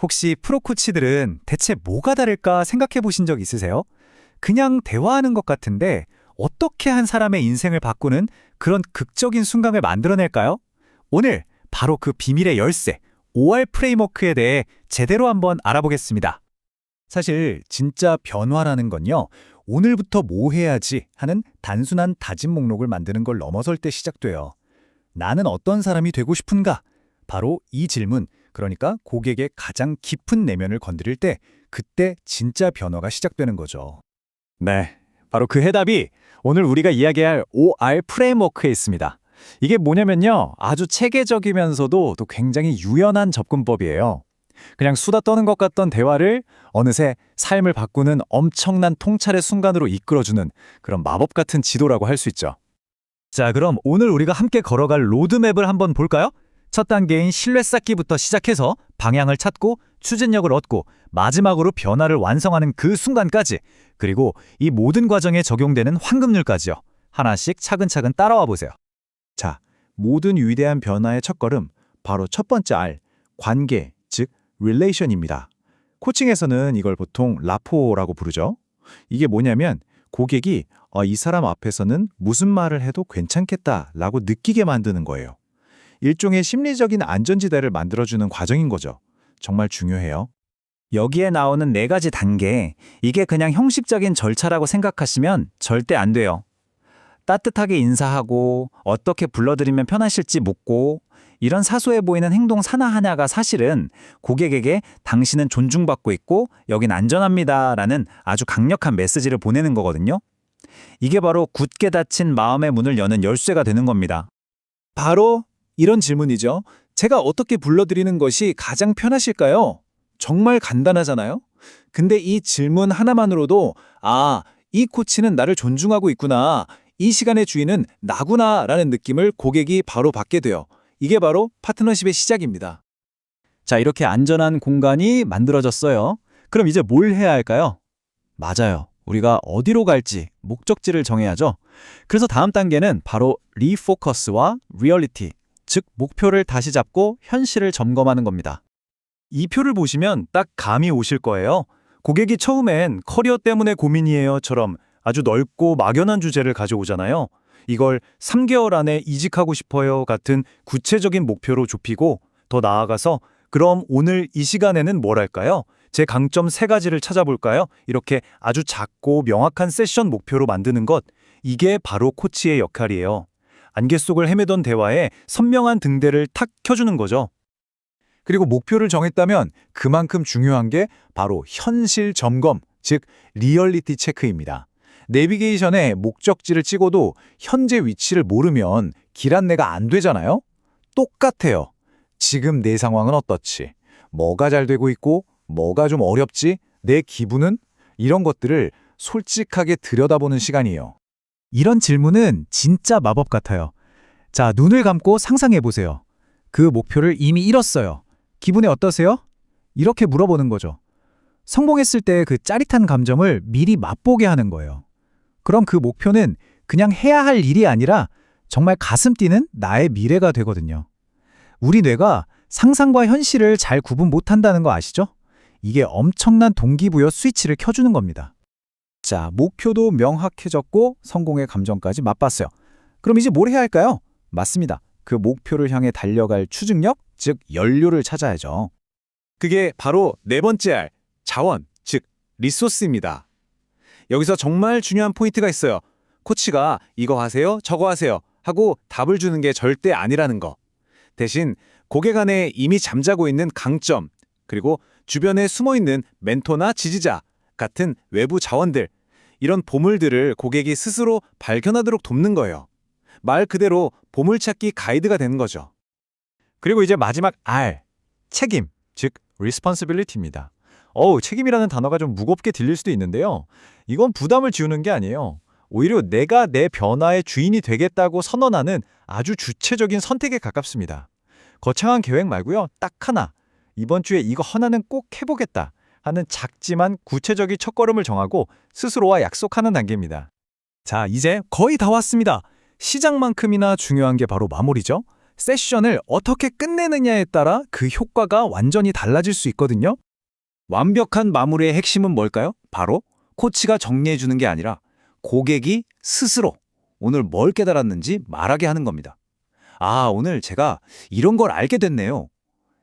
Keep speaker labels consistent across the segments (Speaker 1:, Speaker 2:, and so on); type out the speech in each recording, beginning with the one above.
Speaker 1: 혹시 프로코치들은 대체 뭐가 다를까 생각해 보신 적 있으세요? 그냥 대화하는 것 같은데 어떻게 한 사람의 인생을 바꾸는 그런 극적인 순간을 만들어낼까요? 오늘 바로 그 비밀의 열쇠, OR 프레임워크에 대해 제대로 한번 알아보겠습니다. 사실 진짜 변화라는 건요, 오늘부터 뭐 해야지 하는 단순한 다짐 목록을 만드는 걸 넘어설 때 시작돼요. 나는 어떤 사람이 되고 싶은가? 바로 이 질문, 그러니까 고객의 가장 깊은 내면을 건드릴 때 그때 진짜 변화가 시작되는 거죠. 네, 바로 그 해답이 오늘 우리가 이야기할 OR 프레임워크에 있습니다. 이게 뭐냐면요, 아주 체계적이면서도 또 굉장히 유연한 접근법이에요. 그냥 수다 떠는 것 같던 대화를 어느새 삶을 바꾸는 엄청난 통찰의 순간으로 이끌어주는 그런 마법 같은 지도라고 할 수 있죠. 자, 그럼 오늘 우리가 함께 걸어갈 로드맵을 한번 볼까요? 첫 단계인 신뢰 쌓기부터 시작해서 방향을 찾고 추진력을 얻고 마지막으로 변화를 완성하는 그 순간까지, 그리고 이 모든 과정에 적용되는 황금률까지요. 하나씩 차근차근 따라와 보세요. 자, 모든 위대한 변화의 첫걸음, 바로 첫 번째 R, 관계, 즉 relation입니다. 코칭에서는 이걸 보통 라포라고 부르죠. 이게 뭐냐면 고객이 이 사람 앞에서는 무슨 말을 해도 괜찮겠다라고 느끼게 만드는 거예요. 일종의 심리적인 안전지대를 만들어주는 과정인 거죠. 정말 중요해요. 여기에 나오는 4가지 단계, 이게 그냥 형식적인 절차라고 생각하시면 절대 안 돼요. 따뜻하게 인사하고 어떻게 불러드리면 편하실지 묻고, 이런 사소해 보이는 행동 하나하나가 사실은 고객에게 당신은 존중받고 있고 여긴 안전합니다라는 아주 강력한 메시지를 보내는 거거든요. 이게 바로 굳게 닫힌 마음의 문을 여는 열쇠가 되는 겁니다. 바로 이런 질문이죠. 제가 어떻게 불러드리는 것이 가장 편하실까요? 정말 간단하잖아요? 근데 이 질문 하나만으로도 이 코치는 나를 존중하고 있구나, 이 시간의 주인은 나구나 라는 느낌을 고객이 바로 받게 돼요. 이게 바로 파트너십의 시작입니다. 자, 이렇게 안전한 공간이 만들어졌어요. 그럼 이제 뭘 해야 할까요? 맞아요. 우리가 어디로 갈지 목적지를 정해야죠. 그래서 다음 단계는 바로 리포커스와 리얼리티, 즉 목표를 다시 잡고 현실을 점검하는 겁니다. 이 표를 보시면 딱 감이 오실 거예요. 고객이 처음엔 커리어 때문에 고민이에요처럼 아주 넓고 막연한 주제를 가져오잖아요. 이걸 3개월 안에 이직하고 싶어요 같은 구체적인 목표로 좁히고, 더 나아가서 그럼 오늘 이 시간에는 뭘 할까요? 제 강점 3가지를 찾아볼까요? 이렇게 아주 작고 명확한 세션 목표로 만드는 것, 이게 바로 코치의 역할이에요. 안개 속을 헤매던 대화에 선명한 등대를 탁 켜주는 거죠. 그리고 목표를 정했다면 그만큼 중요한 게 바로 현실 점검, 즉 리얼리티 체크입니다. 내비게이션에 목적지를 찍어도 현재 위치를 모르면 길 안내가 안 되잖아요? 똑같아요. 지금 내 상황은 어떻지? 뭐가 잘 되고 있고 뭐가 좀 어렵지? 내 기분은? 이런 것들을 솔직하게 들여다보는 시간이에요. 이런 질문은 진짜 마법 같아요. 자, 눈을 감고 상상해 보세요. 그 목표를 이미 이뤘어요. 기분이 어떠세요? 이렇게 물어보는 거죠. 성공했을 때 그 짜릿한 감정을 미리 맛보게 하는 거예요. 그럼 그 목표는 그냥 해야 할 일이 아니라 정말 가슴 뛰는 나의 미래가 되거든요. 우리 뇌가 상상과 현실을 잘 구분 못한다는 거 아시죠? 이게 엄청난 동기부여 스위치를 켜주는 겁니다. 자, 목표도 명확해졌고 성공의 감정까지 맛봤어요. 그럼 이제 뭘 해야 할까요? 맞습니다. 그 목표를 향해 달려갈 추진력, 즉 연료를 찾아야죠. 그게 바로 4번째 R, 자원, 즉 리소스입니다. 여기서 정말 중요한 포인트가 있어요. 코치가 이거 하세요, 저거 하세요 하고 답을 주는 게 절대 아니라는 거. 대신 고객 안에 이미 잠자고 있는 강점, 그리고 주변에 숨어있는 멘토나 지지자 같은 외부 자원들, 이런 보물들을 고객이 스스로 발견하도록 돕는 거예요. 말 그대로 보물찾기 가이드가 되는 거죠. 그리고 이제 마지막 R, 책임, 즉 responsibility입니다. 책임이라는 단어가 좀 무겁게 들릴 수도 있는데요. 이건 부담을 지우는 게 아니에요. 오히려 내가 내 변화의 주인이 되겠다고 선언하는 아주 주체적인 선택에 가깝습니다. 거창한 계획 말고요. 딱 하나, 이번 주에 이거 하나는 꼭 해보겠다 하는 작지만 구체적인 첫걸음을 정하고 스스로와 약속하는 단계입니다. 자, 이제 거의 다 왔습니다. 시작만큼이나 중요한 게 바로 마무리죠. 세션을 어떻게 끝내느냐에 따라 그 효과가 완전히 달라질 수 있거든요. 완벽한 마무리의 핵심은 뭘까요? 바로 코치가 정리해 주는 게 아니라 고객이 스스로 오늘 뭘 깨달았는지 말하게 하는 겁니다. 아, 오늘 제가 이런 걸 알게 됐네요.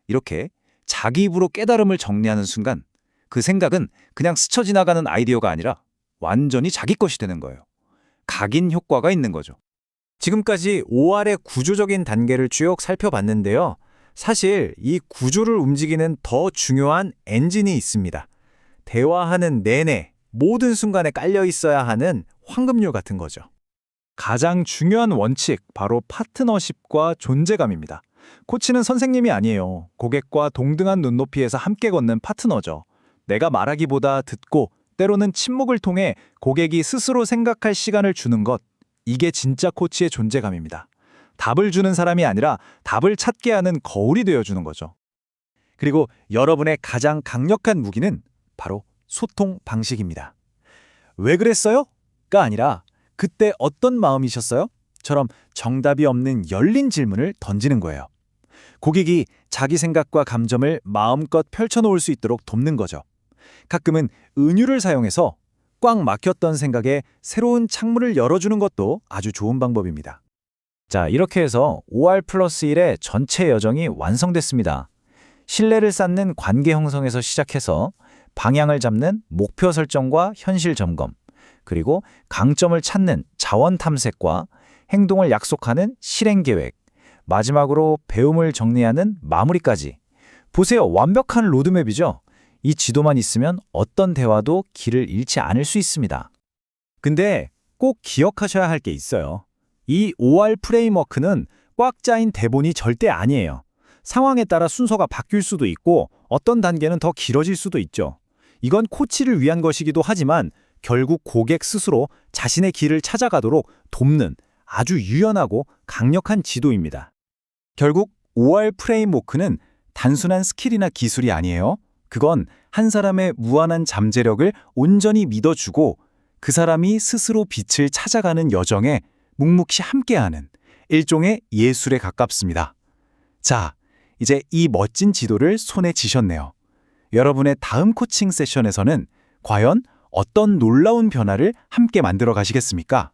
Speaker 1: 이렇게 자기 입으로 깨달음을 정리하는 순간 그 생각은 그냥 스쳐 지나가는 아이디어가 아니라 완전히 자기 것이 되는 거예요. 각인 효과가 있는 거죠. 지금까지 OR의 구조적인 단계를 쭉 살펴봤는데요. 사실 이 구조를 움직이는 더 중요한 엔진이 있습니다. 대화하는 내내 모든 순간에 깔려 있어야 하는 황금률 같은 거죠. 가장 중요한 원칙, 바로 파트너십과 존재감입니다. 코치는 선생님이 아니에요. 고객과 동등한 눈높이에서 함께 걷는 파트너죠. 내가 말하기보다 듣고 때로는 침묵을 통해 고객이 스스로 생각할 시간을 주는 것, 이게 진짜 코치의 존재감입니다. 답을 주는 사람이 아니라 답을 찾게 하는 거울이 되어주는 거죠. 그리고 여러분의 가장 강력한 무기는 바로 소통 방식입니다. 왜 그랬어요? 가 아니라 그때 어떤 마음이셨어요? 처럼 정답이 없는 열린 질문을 던지는 거예요. 고객이 자기 생각과 감정을 마음껏 펼쳐놓을 수 있도록 돕는 거죠. 가끔은 은유를 사용해서 꽉 막혔던 생각에 새로운 창문을 열어주는 것도 아주 좋은 방법입니다. 자, 이렇게 해서 OR 플러스 1의 전체 여정이 완성됐습니다. 신뢰를 쌓는 관계 형성에서 시작해서 방향을 잡는 목표 설정과 현실 점검, 그리고 강점을 찾는 자원 탐색과 행동을 약속하는 실행 계획, 마지막으로 배움을 정리하는 마무리까지. 보세요, 완벽한 로드맵이죠? 이 지도만 있으면 어떤 대화도 길을 잃지 않을 수 있습니다. 근데 꼭 기억하셔야 할 게 있어요. 이 OR 프레임워크는 꽉 짜인 대본이 절대 아니에요. 상황에 따라 순서가 바뀔 수도 있고 어떤 단계는 더 길어질 수도 있죠. 이건 코치를 위한 것이기도 하지만 결국 고객 스스로 자신의 길을 찾아가도록 돕는 아주 유연하고 강력한 지도입니다. 결국 OR 프레임워크는 단순한 스킬이나 기술이 아니에요. 그건 한 사람의 무한한 잠재력을 온전히 믿어주고 그 사람이 스스로 빛을 찾아가는 여정에 묵묵히 함께하는 일종의 예술에 가깝습니다. 자, 이제 이 멋진 지도를 손에 쥐셨네요. 여러분의 다음 코칭 세션에서는 과연 어떤 놀라운 변화를 함께 만들어 가시겠습니까?